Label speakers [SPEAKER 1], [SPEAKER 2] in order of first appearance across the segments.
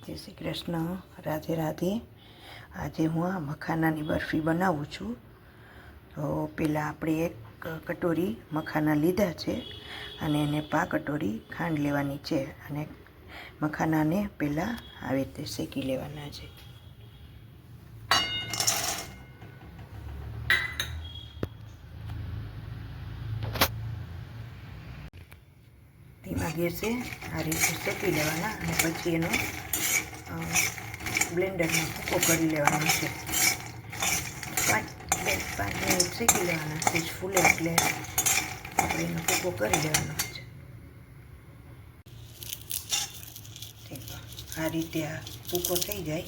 [SPEAKER 1] જય શ્રી કૃષ્ણ, રાધે રાધે. આજે હું આ મખાનાની બરફી બનાવું છું. તો પહેલાં આપણે એક કટોરી મખાના લીધા છે અને એને 5 કટોરી ખાંડ લેવાની છે અને મખાનાને પહેલાં આવી રીતે શેકી લેવાના છે. ધીમા ગેસે આ રીતે શેકી લેવાના અને પછી એનો બ્લેન્ડરમાં ભૂકો કરી લેવાનો છે. 5 મિનિટ શેકી લેવાના છે. ફૂલે એટલે આપણે એનો ભૂકો કરી લેવાનો છે. આ રીતે આ ભૂકો થઈ જાય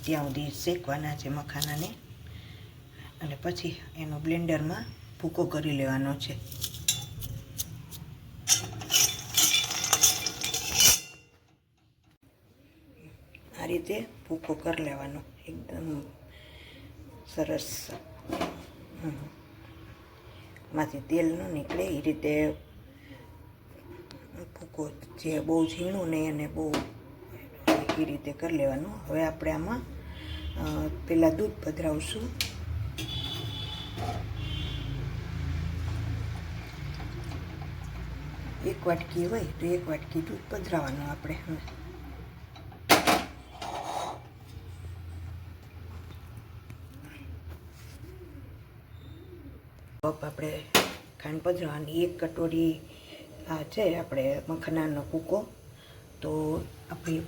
[SPEAKER 1] ત્યાં સુધી શેકવાના છે મખાનાને અને પછી એનો બ્લેન્ડરમાં ભૂકો કરી લેવાનો છે. આ રીતે ભૂકો કરી લેવાનો એકદમ સરસ, માંથી તેલ ન નીકળે એ રીતે ભૂકો, જે બહુ ઝીણું નહીં અને બહુ એ રીતે કરી લેવાનું. હવે આપણે આમાં પહેલાં દૂધ પધરાવશું. એક વાટકી હોય તો 1 વાટકી દૂધ પધરાવવાનું આપણે. આપણે ખાંડ પધરાવવાની 1 કટોરી આ છે આપણે મખાનાનો ભૂકો, તો આપણી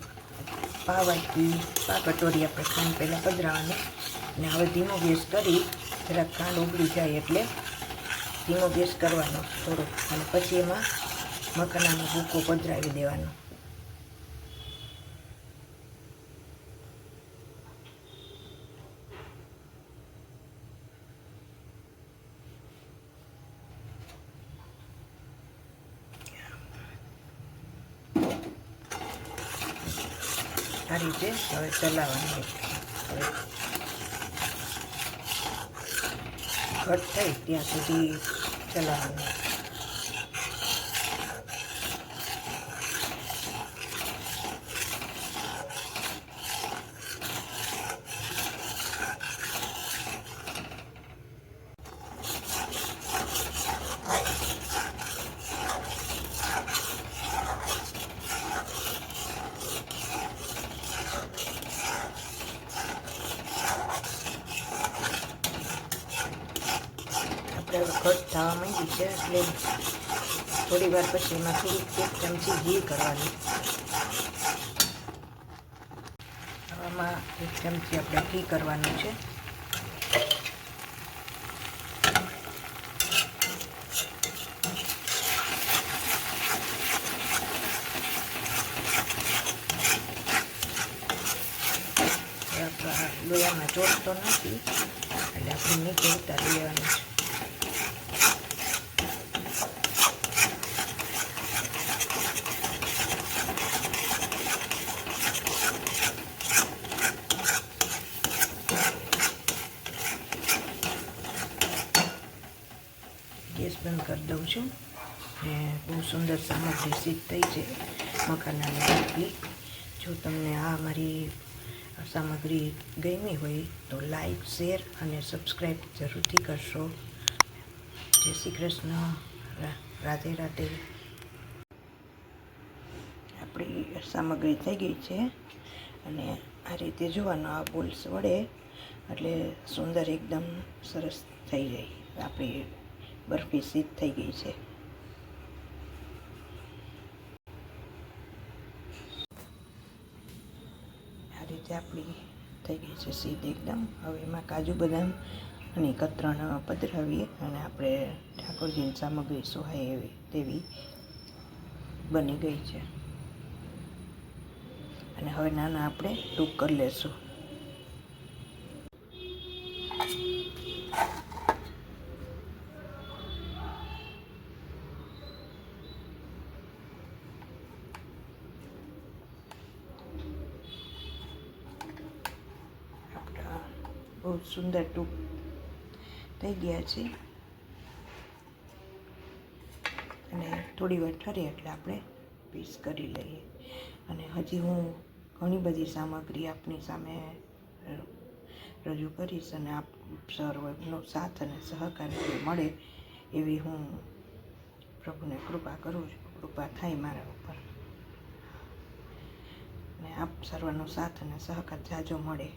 [SPEAKER 1] 5 કટોરી આપણે ખાંડ પહેલાં પધરાવવાની. અને હવે ધીમો ગેસ કરી જરાક ખાંડ ઉકળી જાય એટલે ધીમો ગેસ કરવાનો થોડો અને પછી એમાં મખાનાનો ભૂકો પધરાવી દેવાનો. આ રીતે હવે ચલાવવાનું. ઘટ થાય ત્યાં સુધી ચલાવવાનું. ઘટ થવા માંડી છે એટલે થોડી વાર પછી એમાં થોડીક 1 ચમચી ઘી કરવાની. આમાં 1 ચમચી આપણે ઘી કરવાનું છે. લોયામાં ચોટતો નથી એટલે આપણે નીચે ઉતારી લેવાનું છે. ગેસ બંધ કરી દઉં છું ને બહુ સુંદર સામગ્રી સિદ્ધ થઈ છે મખાનાની બરફી. જો તમને આ મારી સામગ્રી ગમી હોય તો લાઈક, શેર અને સબસ્ક્રાઈબ જરૂરથી કરશો. જય શ્રી કૃષ્ણ, રાધે રાધે. આપણી સામગ્રી થઈ ગઈ છે અને આ રીતે જોવાનો આ બોલ્સ વડે એટલે સુંદર એકદમ સરસ થઈ જાય. આપણી બરફી સિદ્ધ થઈ ગઈ છે. આ રીતે આપણી થઈ ગઈ છે સિદ્ધ એકદમ. હવે એમાં કાજુ બદામ અને કતરણ પધરાવીએ અને આપણે ઠાકોરજીની સામગ્રી સુહાય એવી તેવી બની ગઈ છે. અને હવે નાના આપણે ટૂંક કરી લેશું. બહુ સુંદર ટૂંક થઈ ગયા છે અને થોડી વાર ઠરે એટલે આપણે પીસ કરી લઈએ. અને હજી હું ઘણી બધી સામગ્રી આપની સામે રજૂ કરીશ અને આપ સર્વનો સાથ અને સહકાર મળે એવી હું પ્રભુને કૃપા કરું છું. કૃપા થાય મારા ઉપર અને આપ સર્વનો સાથ અને સહકાર જાજો મળે.